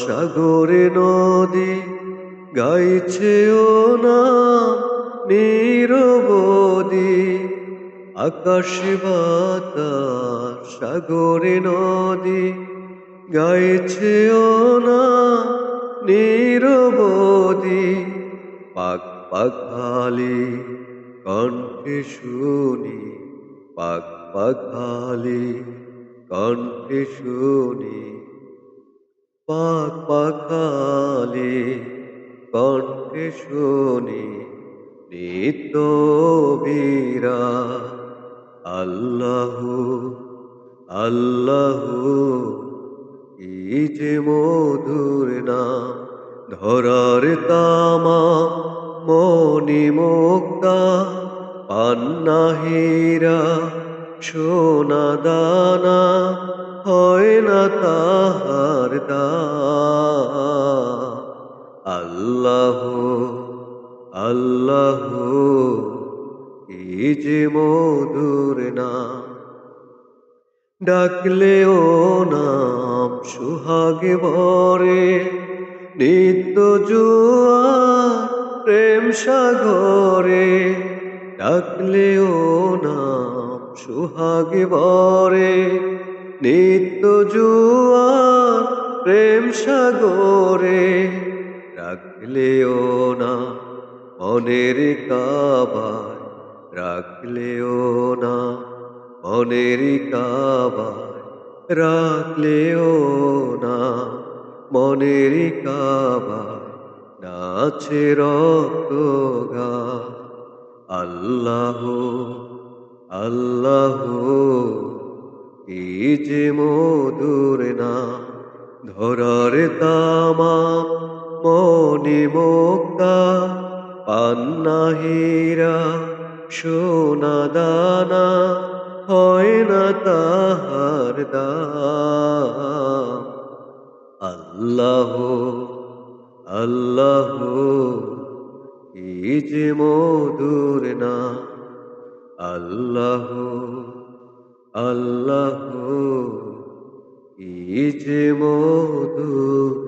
সাগরে নদী গাইছে ও নাম নিরবধি। আকাশ বাতাস সাগরে নদী গাইছে ও নাম নিরবধি। পাক পাখালি কণ্ঠে শুনি, পাক পাখালি কণ্ঠে শুনি, পাক পাখালি কণ্ঠে শুনি নিত্য বীরা। আল্লাহু আল্লাহু কি যে মধুর নাম, ধরার তামা মনি মুক্তা পান্না হীরা সোনা দানা হয় না তাহার দাম। আল্লাহু আল্লাহু কি যে মধুর নাম, ডাকলেও নাম সুহাগে ভরে নিত্য জোয়ার প্রেম সাগরে। ডাকলেও নাম সুহাগে ভরে নিত্য জোয়ার প্রেম সাগরে। রাখলেও না মনের কাবায়, রাখলেও না মনের কাবায়, রাখলেও না মনের কাবায় নাচে রক্ত গায়। আল্লাহু আল্লাহু কি যে মধুর নাম, ধরার তামা মনি মুক্তা পান্না হীরা সোনা দানা হয় না তাহার দাম। আল্লাহু আল্লাহু কি যে মধুর নাম, আল্লাহু আল্লাহু কি যে মধুর